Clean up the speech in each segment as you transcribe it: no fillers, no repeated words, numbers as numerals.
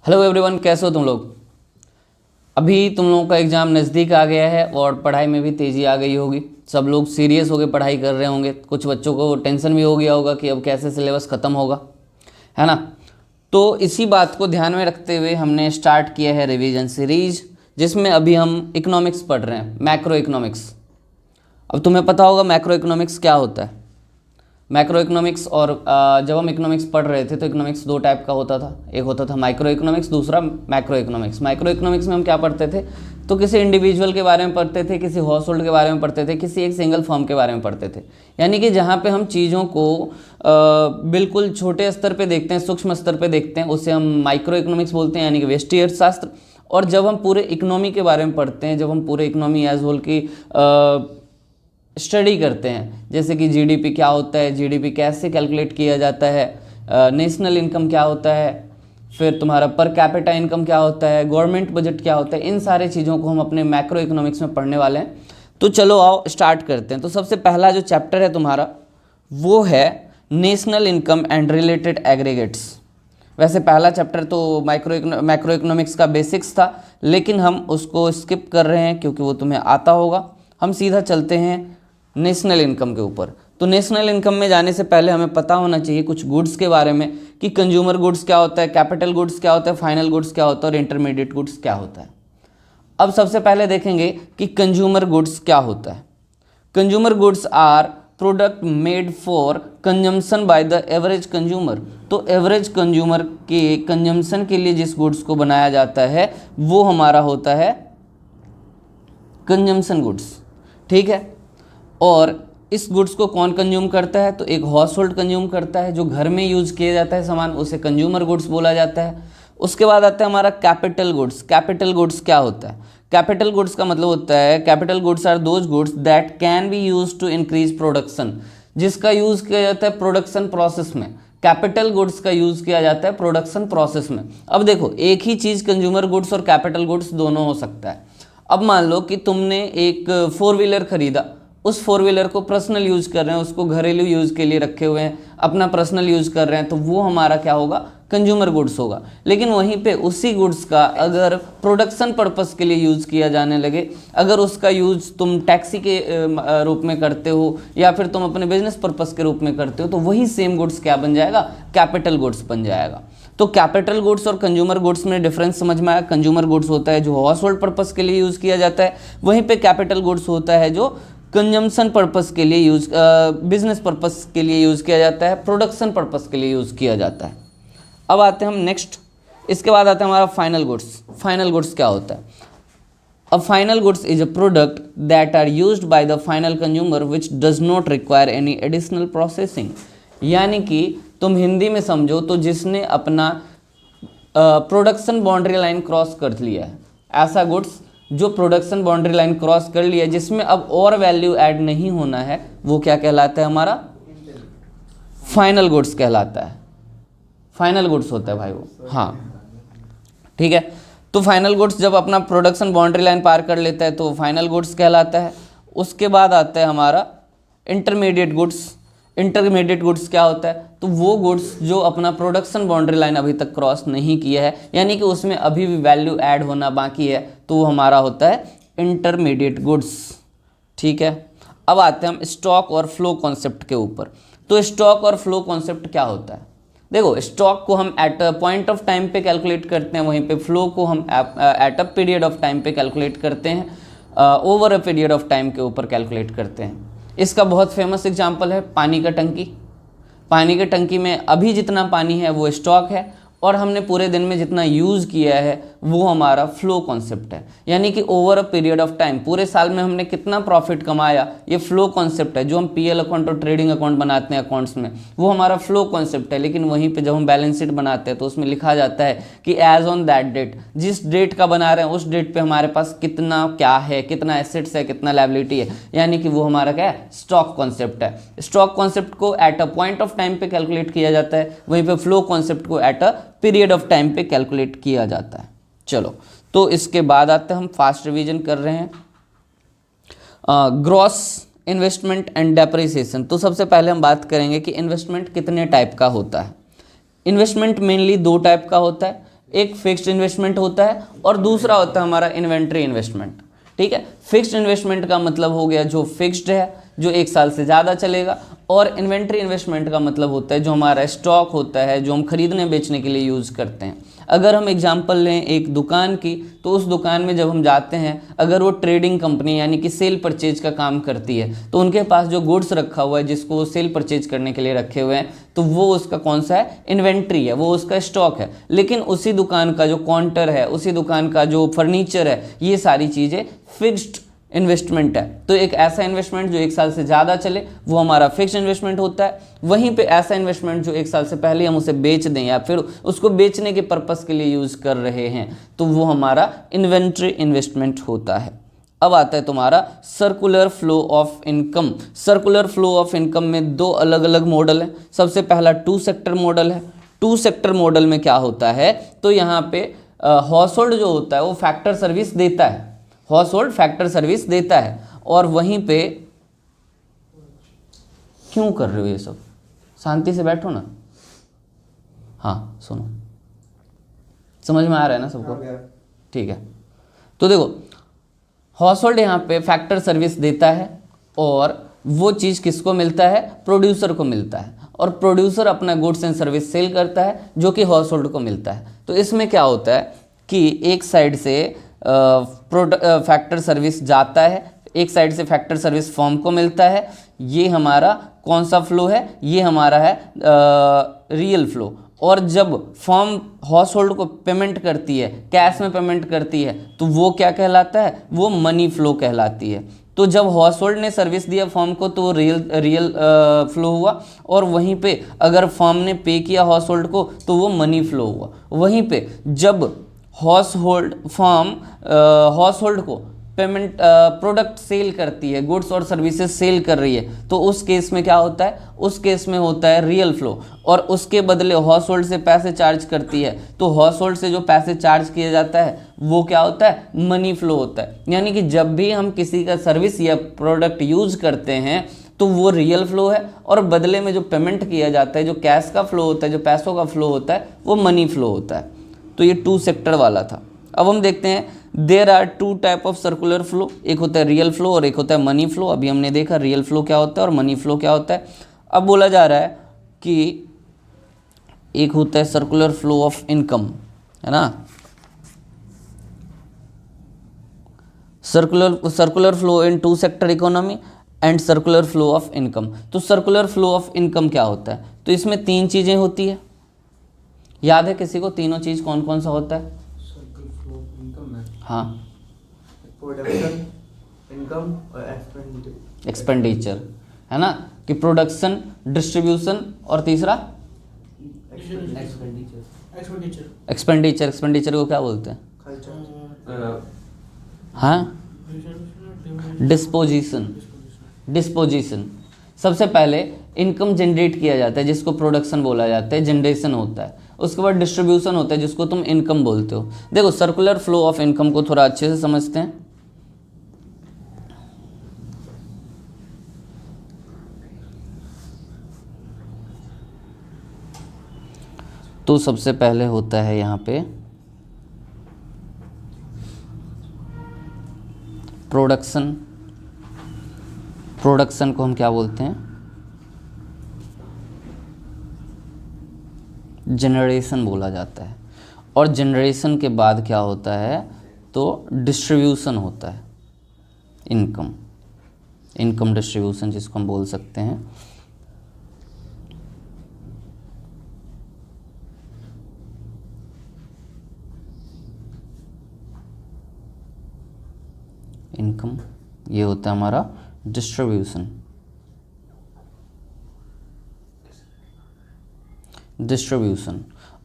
Hello everyone, कैसे हो तुम लोग। अभी तुम लोगों का एग्ज़ाम नज़दीक आ गया है और पढ़ाई में भी तेज़ी आ गई होगी। सब लोग सीरियस होकर पढ़ाई कर रहे होंगे। कुछ बच्चों को टेंशन भी हो गया होगा कि अब कैसे सिलेबस ख़त्म होगा, है ना। तो इसी बात को ध्यान में रखते हुए हमने स्टार्ट किया है रिवीजन सीरीज, जिसमें अभी हम इकोनॉमिक्स पढ़ रहे हैं, मैक्रो इकोनॉमिक्स। अब तुम्हें पता होगा मैक्रो इकोनॉमिक्स क्या होता है। मैक्रो इकोनॉमिक्स और जब हम इकोनॉमिक्स पढ़ रहे थे तो इकोनॉमिक्स दो टाइप का होता था। एक होता था माइक्रो इकोनॉमिक्स, दूसरा मैक्रो इकोनॉमिक्स। माइक्रो इकोनॉमिक्स में हम क्या पढ़ते थे, तो किसी इंडिविजुअल के बारे में पढ़ते थे, किसी हाउस होल्ड के बारे में पढ़ते थे, किसी एक सिंगल फर्म के बारे में पढ़ते थे। यानी कि जहाँ पे हम चीज़ों को बिल्कुल छोटे स्तर पे देखते हैं, सूक्ष्म स्तर पे देखते हैं, उसे हम माइक्रो इकोनॉमिक्स बोलते हैं, यानी कि व्यष्टि अर्थशास्त्र। और जब हम पूरे इकोनॉमी के बारे में पढ़ते हैं, जब हम पूरे इकोनॉमी एज होल की स्टडी करते हैं, जैसे कि जीडीपी क्या होता है, जीडीपी कैसे कैलकुलेट किया जाता है, नेशनल इनकम क्या होता है, फिर तुम्हारा पर कैपिटा इनकम क्या होता है, गवर्नमेंट बजट क्या होता है, इन सारे चीज़ों को हम अपने मैक्रो इकोनॉमिक्स में पढ़ने वाले हैं। तो चलो आओ स्टार्ट करते हैं। तो सबसे पहला जो चैप्टर है तुम्हारा वो है national income and related aggregates. वैसे पहला चैप्टर तो मैक्रो इकोनॉमिक्स का बेसिक्स था, लेकिन हम उसको स्किप कर रहे हैं क्योंकि वो तुम्हें आता होगा। हम सीधा चलते हैं नेशनल इनकम के ऊपर। तो नेशनल इनकम में जाने से पहले हमें पता होना चाहिए कुछ गुड्स के बारे में, कि कंज्यूमर गुड्स क्या होता है, कैपिटल गुड्स क्या होता है, फाइनल गुड्स क्या होता है और इंटरमीडिएट गुड्स क्या होता है। अब सबसे पहले देखेंगे कि कंज्यूमर गुड्स क्या होता है। Consumer goods are product made for consumption by the average consumer. तो एवरेज कंज्यूमर के कंजम्पशन के लिए जिस गुड्स को बनाया जाता है वो हमारा होता है कंजम्पशन गुड्स, ठीक है। और इस गुड्स को कौन कंज्यूम करता है, तो एक हाउस होल्ड कंज्यूम करता है, जो घर में यूज़ किया जाता है सामान, उसे कंज्यूमर गुड्स बोला जाता है। उसके बाद आता है हमारा कैपिटल गुड्स। कैपिटल गुड्स क्या होता है, कैपिटल गुड्स का मतलब होता है capital goods are those goods that can be use to increase production, जिसका यूज़ किया जाता है प्रोडक्शन प्रोसेस में। कैपिटल गुड्स का यूज़ किया जाता है प्रोडक्शन प्रोसेस में। अब देखो, एक ही चीज़ कंज्यूमर गुड्स और कैपिटल गुड्स दोनों हो सकता है। अब मान लो कि तुमने एक 4 व्हीलर खरीदा, उस 4 व्हीलर को पर्सनल यूज़ कर रहे हैं, उसको घरेलू यूज़ के लिए रखे हुए हैं, अपना पर्सनल यूज़ कर रहे हैं, तो वो हमारा क्या होगा, कंज्यूमर गुड्स होगा। लेकिन वहीं पे उसी गुड्स का अगर प्रोडक्शन पर्पस के लिए यूज़ किया जाने लगे, अगर उसका यूज़ तुम टैक्सी के रूप में करते हो या फिर तुम अपने बिजनेस पर्पस के रूप में करते हो, तो वही सेम गुड्स क्या बन जाएगा, कैपिटल गुड्स बन जाएगा। तो कैपिटल गुड्स और कंज्यूमर गुड्स में डिफरेंस समझ में आया। कंज्यूमर गुड्स होता है जो हाउस होल्ड पर्पस के लिए यूज़ किया जाता है, वहीं पे कैपिटल गुड्स होता है जो कंजम्पशन पर्पस के लिए बिजनेस पर्पस के लिए यूज़ किया जाता है, प्रोडक्शन पर्पस के लिए यूज़ किया जाता है। अब आते हैं हम नेक्स्ट, इसके बाद आता है हमारा फाइनल गुड्स। फाइनल गुड्स क्या होता है, a final goods is a product that are used by the final consumer which does not require any additional processing. यानी कि तुम हिंदी में समझो तो जिसने अपना प्रोडक्शन बाउंड्री लाइन क्रॉस कर लिया है, ऐसा गुड्स जो प्रोडक्शन बाउंड्री लाइन क्रॉस कर लिया, जिसमें अब और वैल्यू ऐड नहीं होना है, वो क्या कहलाता है, हमारा फाइनल गुड्स कहलाता है। फाइनल गुड्स होता है भाई वो, हाँ ठीक है। तो फाइनल गुड्स जब अपना प्रोडक्शन बाउंड्री लाइन पार कर लेता है तो फाइनल गुड्स कहलाता है। उसके बाद आता है हमारा इंटरमीडिएट गुड्स। इंटरमीडिएट गुड्स क्या होता है, तो वो गुड्स जो अपना प्रोडक्शन बाउंड्री लाइन अभी तक क्रॉस नहीं किया है, यानी कि उसमें अभी भी वैल्यू ऐड होना बाकी है, तो वो हमारा होता है इंटरमीडिएट गुड्स, ठीक है। अब आते हैं हम स्टॉक और फ्लो कॉन्सेप्ट के ऊपर। तो स्टॉक और फ्लो कॉन्सेप्ट क्या होता है, देखो स्टॉक को हम at a point of time पे कैलकुलेट करते हैं, वहीं पे फ्लो को हम at a period of time पे कैलकुलेट करते हैं, over a period of time के ऊपर कैलकुलेट करते हैं। इसका बहुत फेमस एग्जांपल है पानी का टंकी। पानी की टंकी में अभी जितना पानी है वो स्टॉक है, और हमने पूरे दिन में जितना यूज़ किया है वो हमारा फ्लो कॉन्सेप्ट है। यानी कि over a period of time, पूरे साल में हमने कितना प्रॉफिट कमाया, ये फ्लो कॉन्सेप्ट है। जो हम पीएल अकाउंट और ट्रेडिंग अकाउंट बनाते हैं अकाउंट्स में, वो हमारा फ्लो कॉन्सेप्ट है। लेकिन वहीं पे जब हम बैलेंस शीट बनाते हैं तो उसमें लिखा जाता है कि एज ऑन दैट डेट, जिस डेट का बना रहे हैं उस डेट पे हमारे पास कितना क्या है, कितना एसेट्स है, कितना लायबिलिटी है, यानी कि वो हमारा क्या है, स्टॉक कॉन्सेप्ट है। स्टॉक कॉन्सेप्ट को at a point of time पे कैलकुलेट किया जाता है, वहीं पे फ्लो कॉन्सेप्ट को at a period of time पे कैलकुलेट किया जाता है। चलो, तो इसके बाद आते हैं, हम फास्ट रिवीजन कर रहे हैं, ग्रॉस इन्वेस्टमेंट एंड डेप्रिसिएशन। तो सबसे पहले हम बात करेंगे कि इन्वेस्टमेंट कितने टाइप का होता है। इन्वेस्टमेंट मेनली दो टाइप का होता है, एक फिक्स्ड इन्वेस्टमेंट होता है और दूसरा होता है हमारा इन्वेंट्री इन्वेस्टमेंट। ठीक है, फिक्स्ड इन्वेस्टमेंट का मतलब हो गया जो फिक्स्ड है, जो 1 साल से ज़्यादा चलेगा, और इन्वेंट्री इन्वेस्टमेंट का मतलब होता है जो हमारा स्टॉक होता है, जो हम खरीदने बेचने के लिए यूज़ करते हैं। अगर हम एग्जांपल लें एक दुकान की, तो उस दुकान में जब हम जाते हैं, अगर वो ट्रेडिंग कंपनी यानी कि सेल परचेज का काम करती है, तो उनके पास जो गुड्स रखा हुआ है जिसको वो सेल परचेज करने के लिए रखे हुए हैं, तो वो उसका कौन सा है, इन्वेंट्री है, वो उसका स्टॉक है। लेकिन उसी दुकान का जो काउंटर है, उसी दुकान का जो फर्नीचर है, ये सारी चीज़ें फिक्स्ड इन्वेस्टमेंट है। तो एक ऐसा इन्वेस्टमेंट जो 1 साल से ज़्यादा चले वो हमारा फिक्स्ड इन्वेस्टमेंट होता है। वहीं पे ऐसा इन्वेस्टमेंट जो 1 साल से पहले हम उसे बेच दें या फिर उसको बेचने के पर्पस के लिए यूज़ कर रहे हैं, तो वो हमारा इन्वेंट्री इन्वेस्टमेंट होता है। अब आता है तुम्हारा circular flow of income. Circular flow of income में 2 अलग अलग मॉडल हैं। सबसे पहला 2 सेक्टर मॉडल है। 2 सेक्टर मॉडल में क्या होता है, तो यहाँ पे हाउस होल्ड जो होता है वो फैक्टर सर्विस देता है, हाउस होल्ड फैक्टर सर्विस देता है, और वहीं पे क्यों कर रहे हो ये सब, शांति से बैठो ना। हाँ सुनो, समझ में आ रहा है ना सबको? ठीक है, तो देखो हाउस होल्ड यहाँ पे फैक्टर सर्विस देता है, और वो चीज़ किसको मिलता है, प्रोड्यूसर को मिलता है, और प्रोड्यूसर अपना गुड्स एंड सर्विस सेल करता है जो कि हाउस होल्ड को मिलता है। तो इसमें क्या होता है कि एक साइड से फैक्टर सर्विस जाता है, एक साइड से फैक्टर सर्विस फर्म को मिलता है। ये हमारा कौन सा फ्लो है, ये हमारा है रियल फ्लो। और जब फर्म हाउस होल्ड को पेमेंट करती है, कैश में पेमेंट करती है, तो वो क्या कहलाता है, वो मनी फ्लो कहलाती है। तो जब हाउस होल्ड ने सर्विस दिया फर्म को तो वो रियल फ्लो हुआ, और वहीं पे अगर फर्म ने पे किया हाउस होल्ड को तो वो मनी फ्लो हुआ। वहीं पे जब हाउस होल्ड को पेमेंट प्रोडक्ट सेल करती है, गुड्स और सर्विसेज सेल कर रही है, तो उस केस में क्या होता है, उस केस में होता है रियल फ्लो। और उसके बदले हाउस होल्ड से पैसे चार्ज करती है, तो हाउस होल्ड से जो पैसे चार्ज किया जाता है वो क्या होता है, मनी फ्लो होता है। यानी कि जब भी हम किसी का सर्विस या प्रोडक्ट यूज करते हैं तो वो रियल फ्लो है, और बदले में जो पेमेंट किया जाता है, जो कैश का फ्लो होता है, जो पैसों का फ्लो होता है, वो मनी फ्लो होता है। तो ये 2 सेक्टर वाला था। अब हम देखते हैं there are 2 type of circular flow, एक होता है रियल फ्लो और एक होता है मनी फ्लो। अभी हमने देखा रियल फ्लो क्या होता है और मनी फ्लो क्या होता है। अब बोला जा रहा है कि एक होता है सर्कुलर फ्लो ऑफ इनकम, है ना, circular flow in 2 sector economy and circular flow of income. तो सर्कुलर फ्लो ऑफ इनकम क्या होता है, तो इसमें 3 चीज़ें होती है। याद है किसी को तीनों चीज़ कौन कौन सा होता है? हाँ, प्रोडक्शन, इनकम और एक्सपेंडिचर, है ना, कि प्रोडक्शन, डिस्ट्रीब्यूशन और तीसरा एक्सपेंडिचर को क्या बोलते हैं? हाँ, डिस्पोजिशन। सबसे पहले इनकम जनरेट किया जाता है जिसको प्रोडक्शन बोला जाता है, जनरेशन होता है। उसके बाद डिस्ट्रीब्यूशन होता है जिसको तुम इनकम बोलते हो। देखो सर्कुलर फ्लो ऑफ इनकम को थोड़ा अच्छे से समझते हैं। तो सबसे पहले होता है यहाँ पे प्रोडक्शन को हम क्या बोलते हैं? जनरेशन बोला जाता है। और जनरेशन के बाद क्या होता है, तो डिस्ट्रीब्यूशन होता है, इनकम डिस्ट्रीब्यूशन जिसको हम बोल सकते हैं। इनकम, ये होता है हमारा डिस्ट्रीब्यूशन।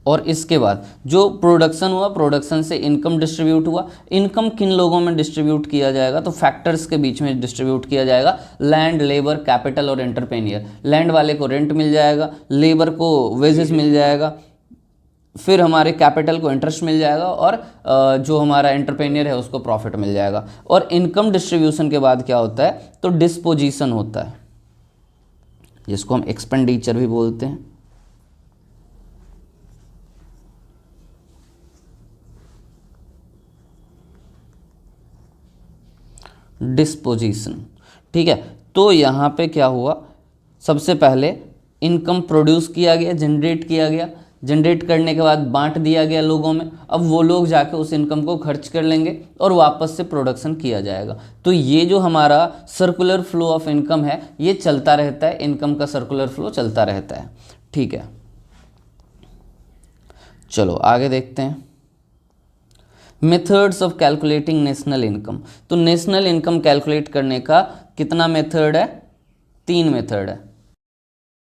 और इसके बाद जो प्रोडक्शन हुआ, प्रोडक्शन से इनकम डिस्ट्रीब्यूट हुआ। इनकम किन लोगों में डिस्ट्रीब्यूट किया जाएगा, तो फैक्टर्स के बीच में डिस्ट्रीब्यूट किया जाएगा। लैंड, लेबर, कैपिटल और एंटरप्रेन्योर। लैंड वाले को रेंट मिल जाएगा, लेबर को वेजेस मिल जाएगा, फिर हमारे कैपिटल को इंटरेस्ट मिल जाएगा, और जो हमारा एंटरप्रेन्योर है उसको प्रॉफिट मिल जाएगा। और इनकम डिस्ट्रीब्यूशन के बाद क्या होता है, तो डिस्पोजिशन होता है जिसको हम एक्सपेंडिचर भी बोलते हैं। डिस्पोजिशन। ठीक है, तो यहाँ पे क्या हुआ, सबसे पहले इनकम प्रोड्यूस किया गया, जनरेट किया गया, जनरेट करने के बाद बांट दिया गया लोगों में। अब वो लोग जाके उस इनकम को खर्च कर लेंगे और वापस से प्रोडक्शन किया जाएगा। तो ये जो हमारा सर्कुलर फ्लो ऑफ इनकम है ये चलता रहता है, इनकम का सर्कुलर फ्लो चलता रहता है। ठीक है, चलो आगे देखते हैं। Methods of calculating national income. तो नेशनल इनकम कैलकुलेट करने का कितना मेथड है, 3 मेथड है।